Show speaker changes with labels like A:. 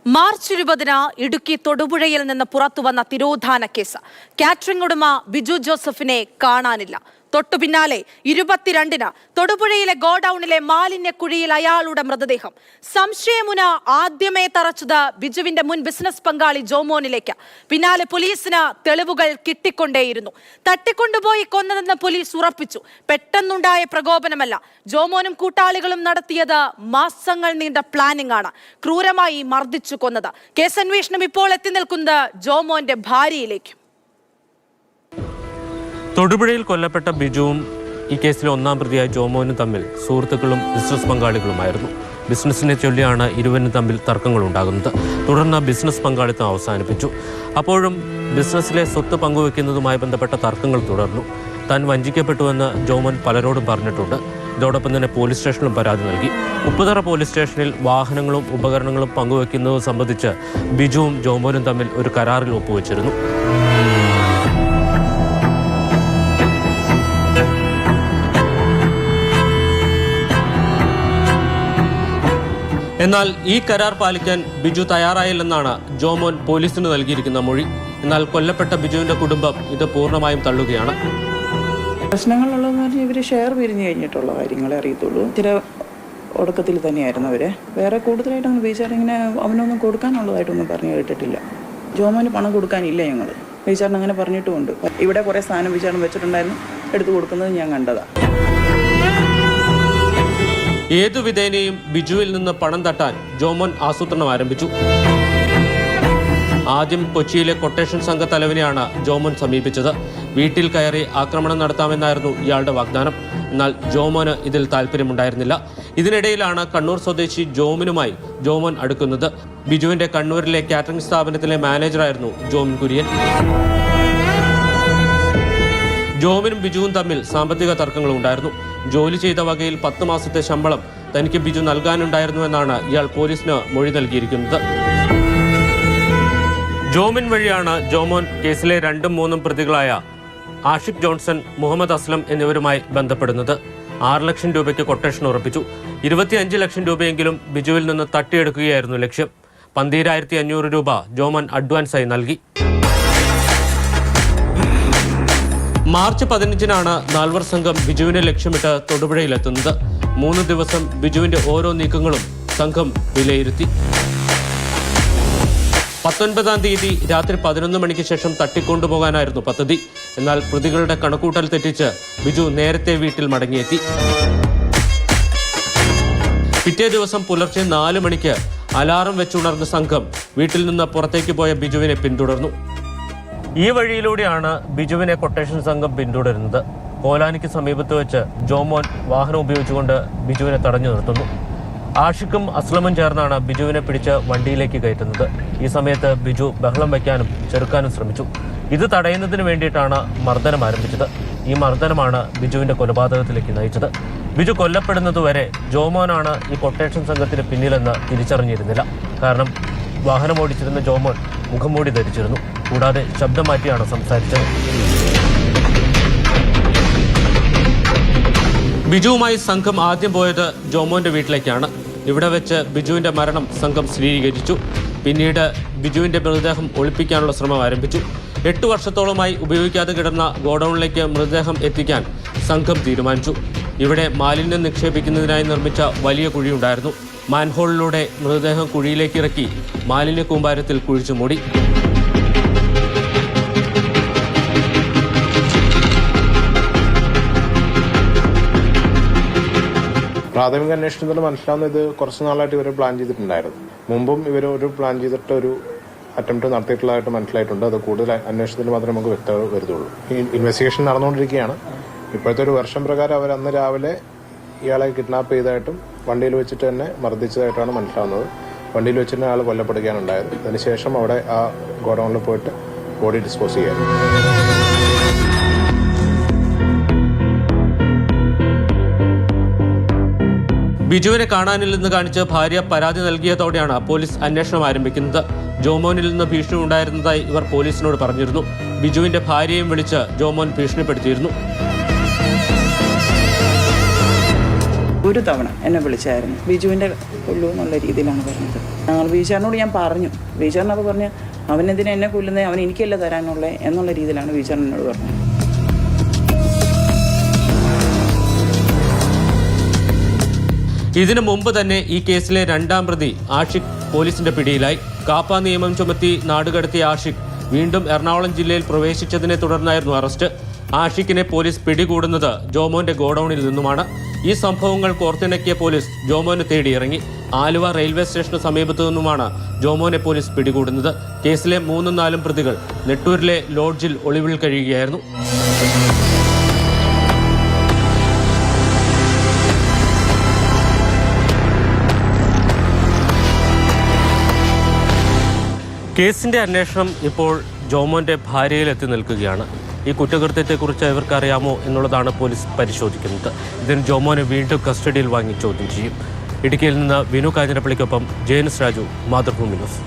A: March 20 Idukki തൊടുപുഴയിൽ നിന്ന് പുറത്തുവന്ന തിരോധാന കേസ്. കാറ്ററിംഗ് ഉടമ ബിജു ജോസഫിനെ കാണാനില്ല. തൊട്ടു പിന്നാലെ 22 തൊടുപുഴയിലെ ഗോഡൌണിലെ മാലിന്യക്കുഴിയിൽ അയാളുടെ മൃതദേഹം. സംശയമുന ആദ്യമേ തറച്ചത് ബിജുവിന്റെ മുൻ ബിസിനസ് പങ്കാളി ജോമോനിലേക്ക്. പിന്നാലെ പോലീസിന് തെളിവുകൾ കിട്ടിക്കൊണ്ടേയിരുന്നു. തട്ടിക്കൊണ്ടുപോയി കൊന്നതെന്ന് പോലീസ് ഉറപ്പിച്ചു. പെട്ടെന്നുണ്ടായ പ്രകോപനമല്ല. ജോമോനും കൂട്ടാളികളും നടത്തിയത് മാസങ്ങൾ നീണ്ട പ്ലാനിംഗ് ആണ്. ക്രൂരമായി മർദ്ദിച്ചു കൊന്നത്. കേസന്വേഷണം ഇപ്പോൾ എത്തി നിൽക്കുന്നത് ജോമോന്റെ ഭാര്യയിലേക്കും.
B: തൊടുപുഴയിൽ കൊല്ലപ്പെട്ട ബിജുവും ഈ കേസിലെ ഒന്നാം പ്രതിയായ ജോമോനും തമ്മിൽ സുഹൃത്തുക്കളും ബിസിനസ് പങ്കാളികളുമായിരുന്നു. ബിസിനസ്സിനെ ചൊല്ലിയാണ് ഇരുവരും തമ്മിൽ തർക്കങ്ങളുണ്ടാകുന്നത്. തുടർന്ന് ബിസിനസ് പങ്കാളിത്തം അവസാനിപ്പിച്ചു. അപ്പോഴും ബിസിനസ്സിലെ സ്വത്ത് പങ്കുവെക്കുന്നതുമായി ബന്ധപ്പെട്ട തർക്കങ്ങൾ തുടർന്നു. താൻ വഞ്ചിക്കപ്പെട്ടുവെന്ന് ജോമോൻ പലരോടും പറഞ്ഞിട്ടുണ്ട്. ഇതോടൊപ്പം തന്നെ പോലീസ് സ്റ്റേഷനിലും പരാതി നൽകി. ഉപ്പുതറ പോലീസ് സ്റ്റേഷനിൽ വാഹനങ്ങളും ഉപകരണങ്ങളും പങ്കുവെക്കുന്നത് സംബന്ധിച്ച് ബിജുവും ജോമോനും തമ്മിൽ ഒരു കരാറിൽ ഒപ്പുവെച്ചിരുന്നു. എന്നാൽ ഈ കരാർ പാലിക്കാൻ ബിജു തയ്യാറായില്ലെന്നാണ് ജോമോൻ പോലീസിന് നൽകിയിരിക്കുന്ന മൊഴി. എന്നാൽ കൊല്ലപ്പെട്ട ബിജുവിന്റെ കുടുംബം ഇത് പൂർണ്ണമായും തള്ളുകയാണ്.
C: പ്രശ്നങ്ങളുള്ളതെന്ന് പറഞ്ഞാൽ ഇവർ ഷെയർ പിരിഞ്ഞു കഴിഞ്ഞിട്ടുള്ള കാര്യങ്ങളെ അറിയത്തുള്ളൂ. ചില ഒടുക്കത്തിൽ തന്നെയായിരുന്നു അവരെ. വേറെ കൂടുതലായിട്ടൊന്നും ബേച്ചാറിങ്ങനെ അവനൊന്നും കൊടുക്കാനുള്ളതായിട്ടൊന്നും പറഞ്ഞു കേട്ടിട്ടില്ല. ജോമോന് പണം കൊടുക്കാനില്ല ഞങ്ങൾ. ബേച്ചാറിന് അങ്ങനെ പറഞ്ഞിട്ടുമുണ്ട്. ഇവിടെ കുറേ സാധനം ബേച്ചാറിന് വെച്ചിട്ടുണ്ടായിരുന്നു, എടുത്തു കൊടുക്കുന്നത് ഞാൻ കണ്ടതാണ്.
B: ഏതു വിധേനയും ബിജുവിൽ നിന്ന് പണം തട്ടാൻ ജോമോൻ ആസൂത്രണം ആരംഭിച്ചു. ആദ്യം കൊച്ചിയിലെ കൊട്ടേഷൻ സംഘ തലവനെയാണ് ജോമോൻ സമീപിച്ചത്. വീട്ടിൽ കയറി ആക്രമണം നടത്താമെന്നായിരുന്നു ഇയാളുടെ വാഗ്ദാനം. എന്നാൽ ജോമോന് ഇതിൽ താല്പര്യമുണ്ടായിരുന്നില്ല. ഇതിനിടയിലാണ് കണ്ണൂർ സ്വദേശി ജോമിനുമായി ജോമോൻ അടുക്കുന്നത്. ബിജുവിന്റെ കണ്ണൂരിലെ കാറ്ററിംഗ് സ്ഥാപനത്തിലെ മാനേജറായിരുന്നു ജോമിൻ കുര്യൻ. ജോമിനും ബിജുവും തമ്മിൽ സാമ്പത്തിക തർക്കങ്ങളും ഉണ്ടായിരുന്നു. ജോലി ചെയ്ത വകയിൽ 10 മാസത്തെ ശമ്പളം തനിക്ക് ബിജു നൽകാനുണ്ടായിരുന്നുവെന്നാണ് ഇയാൾ പോലീസിന് മൊഴി നൽകിയിരിക്കുന്നത്. ജോമിൻ വഴിയാണ് ജോമോൻ കേസിലെ 2ഉം 3ഉം പ്രതികളായ ആഷിഖ് ജോൺസൺ, മുഹമ്മദ് അസ്ലം എന്നിവരുമായി ബന്ധപ്പെടുന്നത്. 6 ലക്ഷം രൂപയ്ക്ക് കൊട്ടേഷൻ ഉറപ്പിച്ചു. 25 ലക്ഷം രൂപയെങ്കിലും ബിജുവിൽ നിന്ന് തട്ടിയെടുക്കുകയായിരുന്നു ലക്ഷ്യം. 12,500 രൂപ ജോമോൻ അഡ്വാൻസായി നൽകി. മാർച്ച് 15-നാണ് നാൽവർ സംഘം ബിജുവിനെ ലക്ഷ്യമിട്ട് തൊടുപുഴയിലെത്തുന്നത്. 3 ദിവസം ബിജുവിന്റെ ഓരോ നീക്കങ്ങളും സംഘം വിലയിരുത്തി. 19-ാം തീയതി രാത്രി 11 മണിക്ക് ശേഷം തട്ടിക്കൊണ്ടുപോകാനായിരുന്നു പദ്ധതി. എന്നാൽ പ്രതികളുടെ കണക്കൂട്ടൽ തെറ്റിച്ച് ബിജു നേരത്തെ വീട്ടിൽ മടങ്ങിയെത്തി. പിറ്റേ ദിവസം പുലർച്ചെ 4 മണിക്ക് അലാറം വെച്ചുണർന്ന സംഘം വീട്ടിൽ നിന്ന് പുറത്തേക്ക് പോയ ബിജുവിനെ പിന്തുടർന്നു. ഈ വഴിയിലൂടെയാണ് ബിജുവിനെ കൊട്ടേഷൻ സംഘം പിന്തുടരുന്നത്. കോലാനിക്ക് സമീപത്ത് വെച്ച് ജോമോൻ വാഹനം ഉപയോഗിച്ചുകൊണ്ട് ബിജുവിനെ തടഞ്ഞു നിർത്തുന്നു. ആഷിഖും അസ്ലമും ചേർന്നാണ് ബിജുവിനെ പിടിച്ച് വണ്ടിയിലേക്ക് കയറ്റുന്നത്. ഈ സമയത്ത് ബിജു ബഹളം വയ്ക്കാനും ചെറുക്കാനും ശ്രമിച്ചു. ഇത് തടയുന്നതിന് വേണ്ടിയിട്ടാണ് മർദ്ദനം ആരംഭിച്ചത്. ഈ മർദ്ദനമാണ് ബിജുവിന്റെ കൊലപാതകത്തിലേക്ക് നയിച്ചത്. ബിജു കൊല്ലപ്പെടുന്നതുവരെ ജോമോനാണ് ഈ കൊട്ടേഷൻ സംഘത്തിന് പിന്നിലെന്ന് തിരിച്ചറിഞ്ഞിരുന്നില്ല. കാരണം വാഹനം ഓടിച്ചിരുന്ന ജോമോൻ മുഖംമൂടി ധരിച്ചിരുന്നു. കൂടാതെ ശബ്ദം മാറ്റിയാണ് സംസാരിച്ചത്. ബിജുവുമായി സംഘം ആദ്യം പോയത് ജോമോന്റെ വീട്ടിലേക്കാണ്. ഇവിടെ വെച്ച് ബിജുവിന്റെ മരണം സംഘം സ്ഥിരീകരിച്ചു. പിന്നീട് ബിജുവിന്റെ മൃതദേഹം ഒളിപ്പിക്കാനുള്ള ശ്രമം ആരംഭിച്ചു. 8 വർഷത്തോളമായി ഉപയോഗിക്കാതെ കിടന്ന ഗോഡൌണിലേക്ക് മൃതദേഹം എത്തിക്കാൻ സംഘം തീരുമാനിച്ചു. ഇവിടെ മാലിന്യം നിക്ഷേപിക്കുന്നതിനായി നിർമ്മിച്ച വലിയ കുഴിയുണ്ടായിരുന്നു. മാൻഹോളിലൂടെ മൃതദേഹം കുഴിയിലേക്ക് ഇറക്കി മാലിന്യ കൂമ്പാരത്തിൽ കുഴിച്ചു മൂടി.
D: പ്രാഥമിക അന്വേഷണത്തിൽ മനസ്സിലാവുന്ന ഇത് കുറച്ച് നാളായിട്ട് ഇവർ പ്ലാൻ ചെയ്തിട്ടുണ്ടായിരുന്നു. മുമ്പും ഇവർ ഒരു പ്ലാൻ ചെയ്തിട്ട് ഒരു അറ്റംപ്റ്റ് നടത്തിയിട്ടുള്ളതായിട്ട് മനസ്സിലായിട്ടുണ്ട്. അത് കൂടുതൽ അന്വേഷണത്തിൽ മാത്രമേ നമുക്ക് വ്യക്തത വരുത്തുള്ളൂ. ഈ ഇൻവെസ്റ്റിഗേഷൻ നടന്നുകൊണ്ടിരിക്കുകയാണ്. ഇപ്പോഴത്തെ ഒരു വർഷം പ്രകാരം അവർ അന്ന് രാവിലെ ഇയാളെ കിഡ്നാപ്പ് ചെയ്തതായിട്ടും വണ്ടിയിൽ വെച്ചിട്ട് തന്നെ മർദ്ദിച്ചതായിട്ടാണ് മനസ്സിലാവുന്നത്. വണ്ടിയിൽ വെച്ചിട്ട് ആൾ കൊല്ലപ്പെടുകയാണ് ഉണ്ടായത്. അതിനുശേഷം അവിടെ ആ ഗോഡൌണിൽ പോയിട്ട് ബോഡി ഡിസ്പോസ് ചെയ്യാൻ.
B: ബിജുവിനെ കാണാനില്ലെന്ന് കാണിച്ച് ഭാര്യ പരാതി നൽകിയതോടെയാണ് പോലീസ് അന്വേഷണം ആരംഭിക്കുന്നത്. ജോമോനിൽ നിന്ന് ഭീഷണി ഉണ്ടായിരുന്നതായി ഇവർ പോലീസിനോട് പറഞ്ഞിരുന്നു. ബിജുവിന്റെ ഭാര്യയെയും വിളിച്ച് ജോമോൻ ഭീഷണിപ്പെടുത്തിയിരുന്നു.
C: ഒരു തവണ എന്നെ വിളിച്ചായിരുന്നു. ബിജുവിൻ്റെ കൊല്ലൂ എന്നുള്ള രീതിയിലാണ് പറഞ്ഞത്. ഞങ്ങൾ ബീച്ചാറിനോട് ഞാൻ പറഞ്ഞു. ബീച്ചാറിനപ്പോൾ പറഞ്ഞ് അവനെന്തിനാ എന്നെ കൊല്ലുന്നത്, അവൻ എനിക്കല്ല തരാനുള്ളത് എന്നുള്ള രീതിയിലാണ് ബീച്ചാറിനോട് പറഞ്ഞത്.
B: ഇതിനു മുമ്പ് തന്നെ ഈ കേസിലെ രണ്ടാം പ്രതി ആഷിഖ് പോലീസിന്റെ പിടിയിലായി. കാപ്പ നിയമം ചുമത്തി നാടുകടത്തിയ ആഷിഖ് വീണ്ടും എറണാകുളം ജില്ലയിൽ പ്രവേശിച്ചതിനെ തുടർന്നായിരുന്നു അറസ്റ്റ്. ആഷിഖിനെ പോലീസ് പിടികൂടുന്നത് ജോമോന്റെ ഗോഡൌണിൽ നിന്നുമാണ്. ഈ സംഭവങ്ങൾ കോർത്തിണക്കിയ പോലീസ് ജോമോനെ തേടിയിറങ്ങി. ആലുവ റെയിൽവേ സ്റ്റേഷന് സമീപത്തു നിന്നുമാണ് ജോമോനെ പോലീസ് പിടികൂടുന്നത്. കേസിലെ 3-4 പ്രതികൾ നെട്ടൂരിലെ ലോഡ്ജിൽ ഒളിവിൽ കഴിയുകയായിരുന്നു. കേസിന്റെ അന്വേഷണം ഇപ്പോൾ ജോമോന്റെ ഭാര്യയിലെത്തി നിൽക്കുകയാണ്. ഈ കുറ്റകൃത്യത്തെക്കുറിച്ച് ഇവർക്കറിയാമോ എന്നുള്ളതാണ് പോലീസ് പരിശോധിക്കുന്നത്. ഇതിന് ജോമോനെ വീണ്ടും കസ്റ്റഡിയിൽ വാങ്ങി ചോദ്യം ചെയ്യും. ഇടുക്കിയിൽ നിന്ന് വിനു കാഞ്ഞിരപ്പള്ളിക്കൊപ്പം ജെയിൻസ് രാജു, മാതൃഭൂമി ന്യൂസ്.